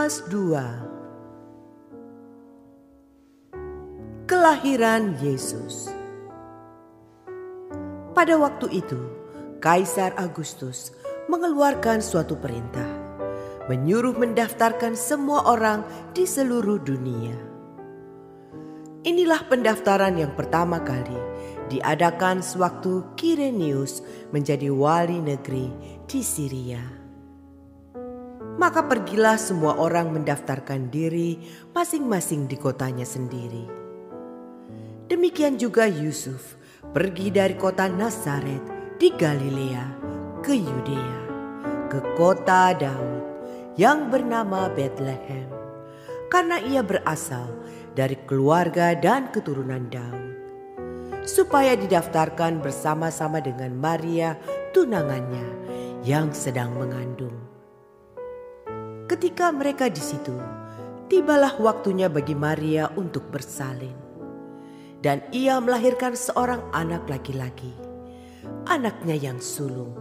Lukas 2. Kelahiran Yesus. Pada waktu itu, Kaisar Agustus mengeluarkan suatu perintah, menyuruh mendaftarkan semua orang di seluruh dunia. Inilah pendaftaran yang pertama kali diadakan sewaktu Kirenius menjadi wali negeri di Syria. Maka pergilah semua orang mendaftarkan diri masing-masing di kotanya sendiri. Demikian juga Yusuf pergi dari kota Nazaret di Galilea ke Yudea, ke kota Daud yang bernama Betlehem, karena ia berasal dari keluarga dan keturunan Daud, supaya didaftarkan bersama-sama dengan Maria tunangannya yang sedang mengandung. Ketika mereka di situ, tibalah waktunya bagi Maria untuk bersalin. Dan ia melahirkan seorang anak laki-laki, anaknya yang sulung.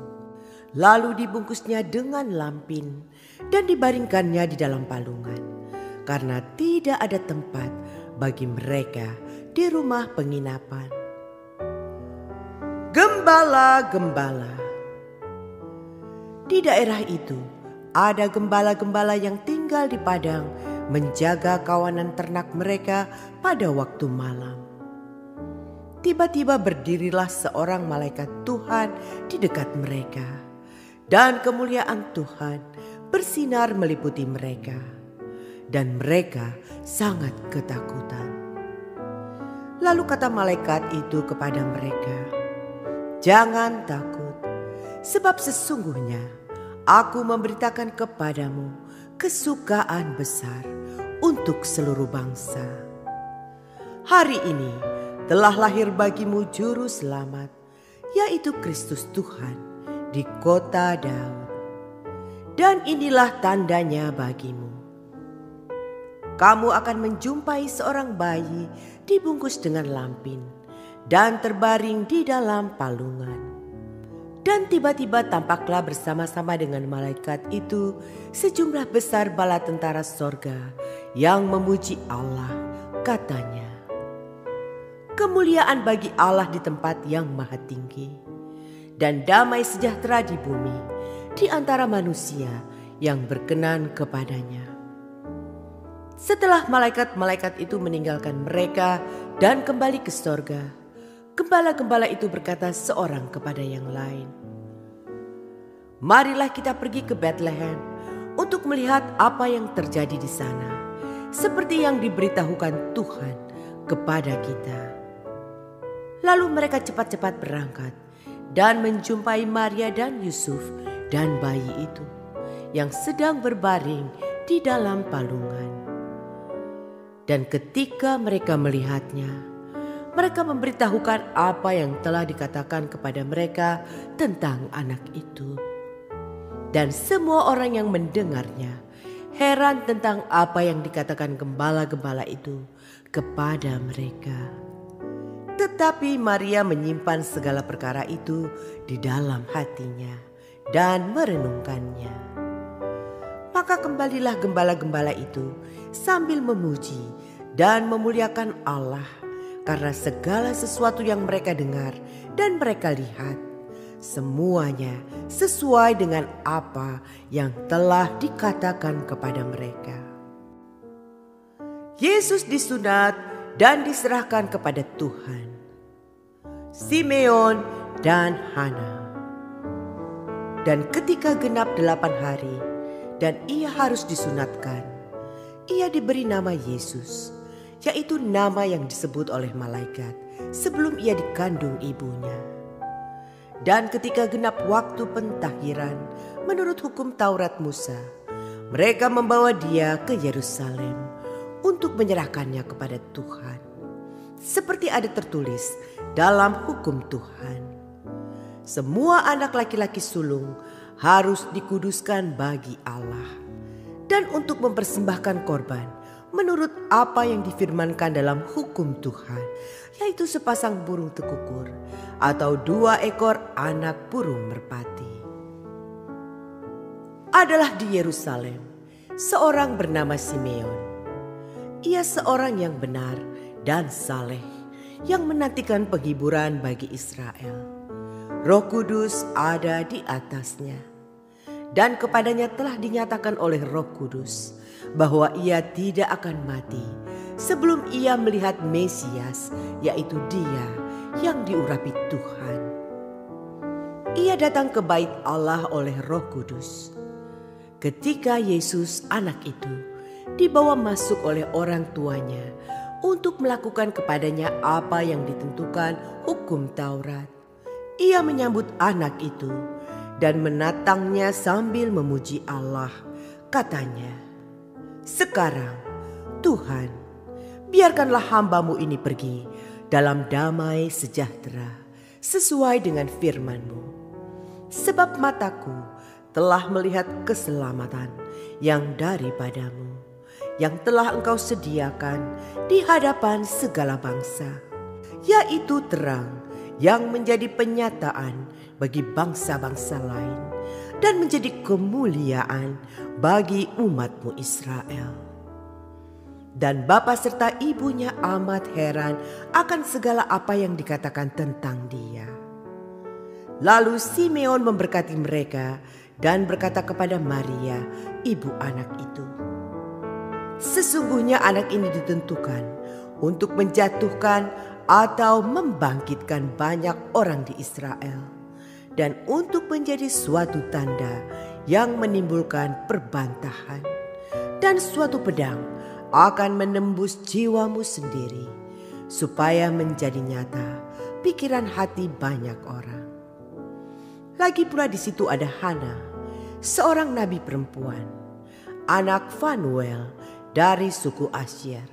Lalu dibungkusnya dengan lampin dan dibaringkannya di dalam palungan, karena tidak ada tempat bagi mereka di rumah penginapan. Gembala-gembala. Di daerah itu ada gembala-gembala yang tinggal di padang menjaga kawanan ternak mereka pada waktu malam. Tiba-tiba berdirilah seorang malaikat Tuhan di dekat mereka, dan kemuliaan Tuhan bersinar meliputi mereka, dan mereka sangat ketakutan. Lalu kata malaikat itu kepada mereka, "Jangan takut, sebab sesungguhnya Aku memberitakan kepadamu kesukaan besar untuk seluruh bangsa. Hari ini telah lahir bagimu juru selamat, yaitu Kristus Tuhan di kota Daud. Dan inilah tandanya bagimu. Kamu akan menjumpai seorang bayi dibungkus dengan lampin dan terbaring di dalam palungan." Dan tiba-tiba tampaklah bersama-sama dengan malaikat itu sejumlah besar bala tentara sorga yang memuji Allah, katanya, "Kemuliaan bagi Allah di tempat yang maha tinggi, dan damai sejahtera di bumi di antara manusia yang berkenan kepadanya." Setelah malaikat-malaikat itu meninggalkan mereka dan kembali ke sorga, gembala-gembala itu berkata seorang kepada yang lain, "Marilah kita pergi ke Betlehem untuk melihat apa yang terjadi di sana, seperti yang diberitahukan Tuhan kepada kita." Lalu mereka cepat-cepat berangkat dan menjumpai Maria dan Yusuf dan bayi itu yang sedang berbaring di dalam palungan. Dan ketika mereka melihatnya, mereka memberitahukan apa yang telah dikatakan kepada mereka tentang anak itu. Dan semua orang yang mendengarnya heran tentang apa yang dikatakan gembala-gembala itu kepada mereka. Tetapi Maria menyimpan segala perkara itu di dalam hatinya dan merenungkannya. Maka kembalilah gembala-gembala itu sambil memuji dan memuliakan Allah, karena segala sesuatu yang mereka dengar dan mereka lihat, semuanya sesuai dengan apa yang telah dikatakan kepada mereka. Yesus disunat dan diserahkan kepada Tuhan. Simeon dan Hana. Dan ketika genap 8 hari dan ia harus disunatkan, ia diberi nama Yesus, yaitu nama yang disebut oleh malaikat sebelum ia dikandung ibunya. Dan ketika genap waktu pentahiran menurut hukum Taurat Musa, mereka membawa dia ke Yerusalem untuk menyerahkannya kepada Tuhan, seperti ada tertulis dalam hukum Tuhan. Semua anak laki-laki sulung harus dikuduskan bagi Allah, dan untuk mempersembahkan korban menurut apa yang difirmankan dalam hukum Tuhan, yaitu sepasang burung tekukur atau 2 ekor anak burung merpati. Adalah di Yerusalem seorang bernama Simeon. Ia seorang yang benar dan saleh, yang menantikan penghiburan bagi Israel. Roh Kudus ada di atasnya, dan kepadanya telah dinyatakan oleh Roh Kudus bahwa ia tidak akan mati sebelum ia melihat Mesias, yaitu Dia yang diurapi Tuhan. Ia datang ke bait Allah oleh Roh Kudus. Ketika Yesus anak itu dibawa masuk oleh orang tuanya untuk melakukan kepadanya apa yang ditentukan hukum Taurat, ia menyambut anak itu dan menatangnya sambil memuji Allah. Katanya, "Sekarang Tuhan, biarkanlah hamba-Mu ini pergi dalam damai sejahtera sesuai dengan firman-Mu. Sebab mataku telah melihat keselamatan yang daripada-Mu, yang telah Engkau sediakan di hadapan segala bangsa, yaitu terang yang menjadi penyataan bagi bangsa-bangsa lain dan menjadi kemuliaan bagi umat-Mu Israel." Dan bapa serta ibunya amat heran akan segala apa yang dikatakan tentang dia. Lalu Simeon memberkati mereka dan berkata kepada Maria, ibu anak itu, "Sesungguhnya anak ini ditentukan untuk menjatuhkan atau membangkitkan banyak orang di Israel, dan untuk menjadi suatu tanda yang menimbulkan perbantahan, dan suatu pedang akan menembus jiwamu sendiri, supaya menjadi nyata pikiran hati banyak orang." Lagi pula di situ ada Hana, seorang nabi perempuan, anak Fanuel dari suku Asyer.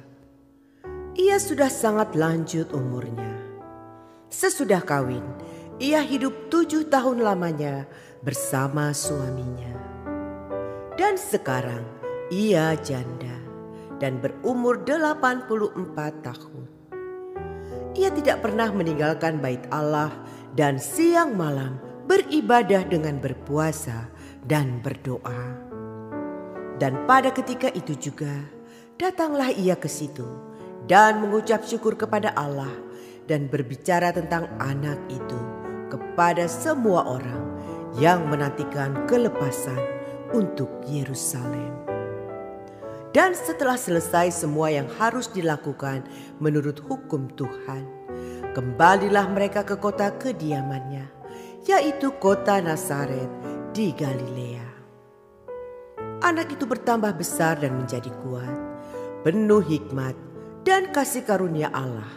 Ia sudah sangat lanjut umurnya. Sesudah kawin, ia hidup 7 tahun lamanya bersama suaminya. Dan sekarang ia janda dan berumur 84 tahun. Ia tidak pernah meninggalkan bait Allah dan siang malam beribadah dengan berpuasa dan berdoa. Dan pada ketika itu juga datanglah ia ke situ dan mengucap syukur kepada Allah dan berbicara tentang anak itu kepada semua orang yang menantikan kelepasan untuk Yerusalem. Dan setelah selesai semua yang harus dilakukan menurut hukum Tuhan, kembalilah mereka ke kota kediamannya, yaitu kota Nazaret di Galilea. Anak itu bertambah besar dan menjadi kuat, penuh hikmat dan kasih karunia Allah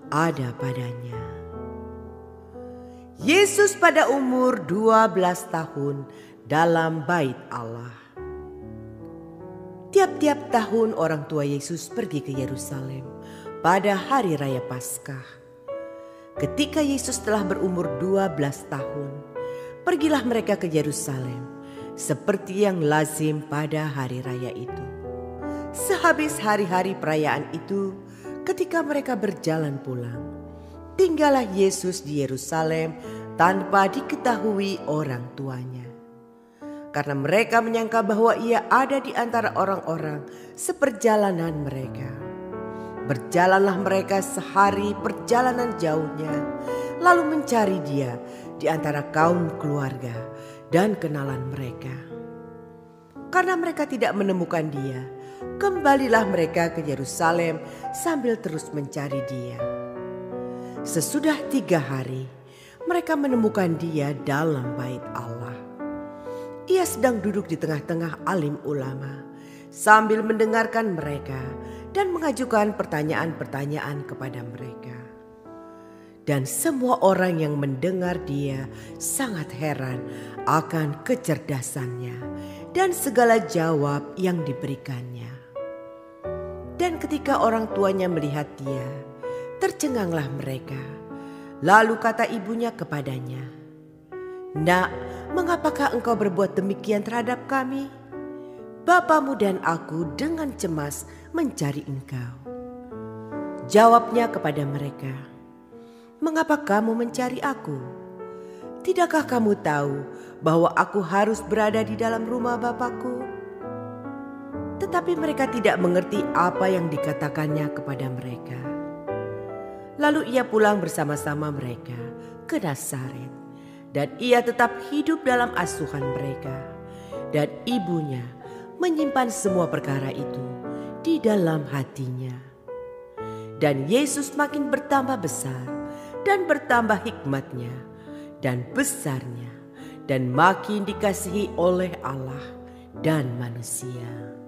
ada padanya. Yesus pada umur 12 tahun dalam bait Allah. Tiap-tiap tahun orang tua Yesus pergi ke Yerusalem pada hari raya Paskah. Ketika Yesus telah berumur 12 tahun, pergilah mereka ke Yerusalem seperti yang lazim pada hari raya itu. Sehabis hari-hari perayaan itu, ketika mereka berjalan pulang, tinggallah Yesus di Yerusalem tanpa diketahui orang tuanya. Karena mereka menyangka bahwa ia ada di antara orang-orang seperjalanan mereka. Berjalanlah mereka sehari perjalanan jauhnya, lalu mencari dia di antara kaum keluarga dan kenalan mereka. Karena mereka tidak menemukan dia, kembalilah mereka ke Yerusalem sambil terus mencari dia. Sesudah 3 hari, mereka menemukan dia dalam bait Allah. Ia sedang duduk di tengah-tengah alim ulama sambil mendengarkan mereka dan mengajukan pertanyaan-pertanyaan kepada mereka. Dan semua orang yang mendengar dia sangat heran akan kecerdasannya dan segala jawab yang diberikannya. Dan ketika orang tuanya melihat dia, tercenganglah mereka. Lalu kata ibunya kepadanya, "Nak, mengapakah engkau berbuat demikian terhadap kami? Bapamu dan aku dengan cemas mencari engkau." Jawabnya kepada mereka, "Mengapa kamu mencari aku? Tidakkah kamu tahu bahwa aku harus berada di dalam rumah Bapakku?" tetapi mereka tidak mengerti apa yang dikatakannya kepada mereka. Lalu ia pulang bersama-sama mereka ke Nazaret, dan ia tetap hidup dalam asuhan mereka. Dan ibunya menyimpan semua perkara itu di dalam hatinya. Dan Yesus makin bertambah besar dan bertambah hikmatnya dan besarnya, dan makin dikasihi oleh Allah dan manusia.